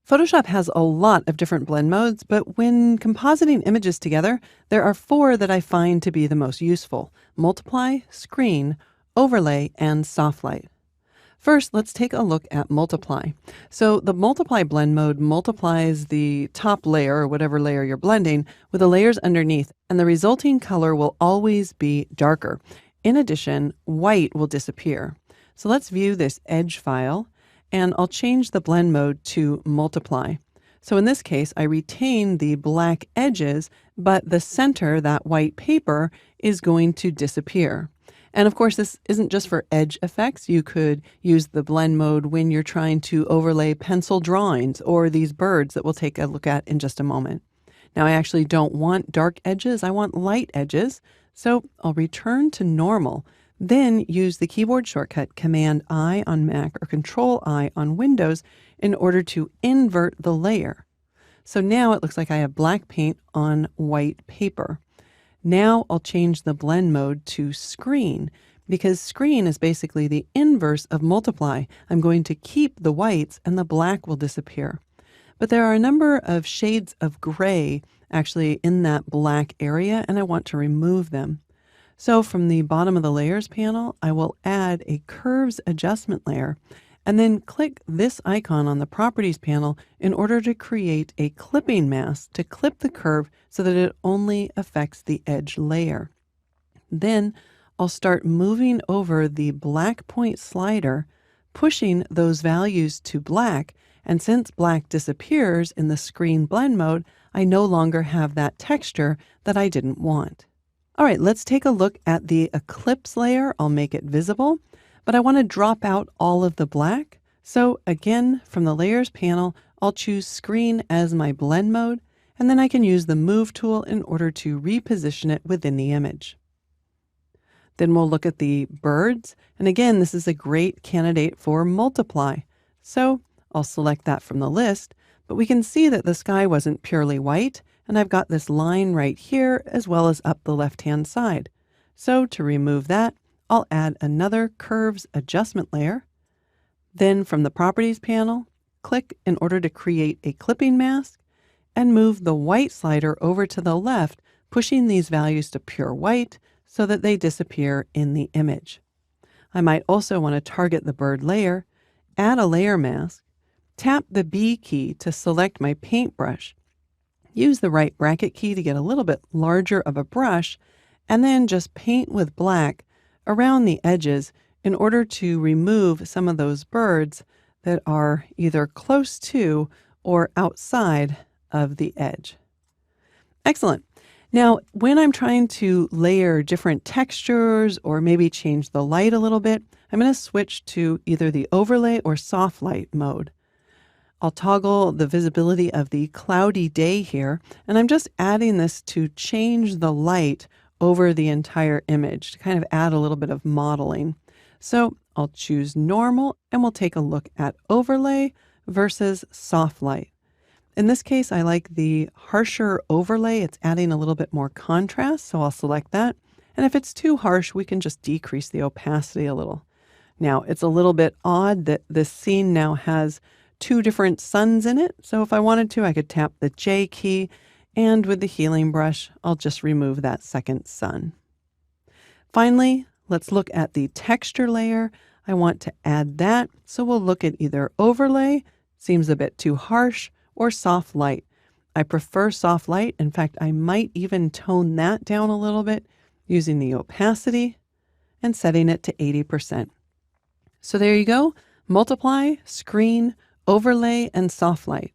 Photoshop has a lot of different blend modes, but when compositing images together, there are four that I find to be the most useful: multiply, screen, overlay, and soft light. First, let's take a look at multiply. So the multiply blend mode multiplies the top layer, or whatever layer you're blending, with the layers underneath, and the resulting color will always be darker. In addition, white will disappear. So let's view this edge file, and I'll change the blend mode to multiply. So in this case, I retain the black edges, but the center, that white paper, is going to disappear. And of course, this isn't just for edge effects. You could use the blend mode when you're trying to overlay pencil drawings or these birds that we'll take a look at in just a moment. Now, I actually don't want dark edges. I want light edges. So I'll return to normal, then use the keyboard shortcut Command-I on Mac or Control-I on Windows in order to invert the layer. So now it looks like I have black paint on white paper. Now I'll change the blend mode to screen, because screen is basically the inverse of multiply. I'm going to keep the whites and the black will disappear. But there are a number of shades of gray actually in that black area, and I want to remove them. So from the bottom of the layers panel, I will add a curves adjustment layer and then click this icon on the properties panel in order to create a clipping mask to clip the curve so that it only affects the edge layer. Then I'll start moving over the black point slider, pushing those values to black. And since black disappears in the screen blend mode, I no longer have that texture that I didn't want. All right, let's take a look at the eclipse layer. I'll make it visible, but I want to drop out all of the black. So again, from the layers panel, I'll choose screen as my blend mode, and then I can use the move tool in order to reposition it within the image. Then we'll look at the birds. And again, this is a great candidate for multiply. So I'll select that from the list, but we can see that the sky wasn't purely white, and I've got this line right here as well as up the left-hand side. So to remove that, I'll add another curves adjustment layer. Then from the properties panel, click in order to create a clipping mask and move the white slider over to the left, pushing these values to pure white so that they disappear in the image. I might also want to target the bird layer, add a layer mask, tap the B key to select my paintbrush, use the right bracket key to get a little bit larger of a brush, and then just paint with black around the edges in order to remove some of those birds that are either close to or outside of the edge. Excellent. Now, when I'm trying to layer different textures or maybe change the light a little bit, I'm going to switch to either the overlay or soft light mode. I'll toggle the visibility of the cloudy day here, and I'm just adding this to change the light over the entire image to kind of add a little bit of modeling. So I'll choose normal, and we'll take a look at overlay versus soft light. In this case, I like the harsher overlay. It's adding a little bit more contrast, so I'll select that. And if it's too harsh, we can just decrease the opacity a little. Now, it's a little bit odd that this scene now has two different suns in it. So if I wanted to, I could tap the J key, and with the healing brush, I'll just remove that second sun. Finally, let's look at the texture layer. I want to add that. So we'll look at either overlay, seems a bit too harsh, or soft light. I prefer soft light. In fact, I might even tone that down a little bit using the opacity and setting it to 80%. So there you go. Multiply, screen, overlay, and soft light.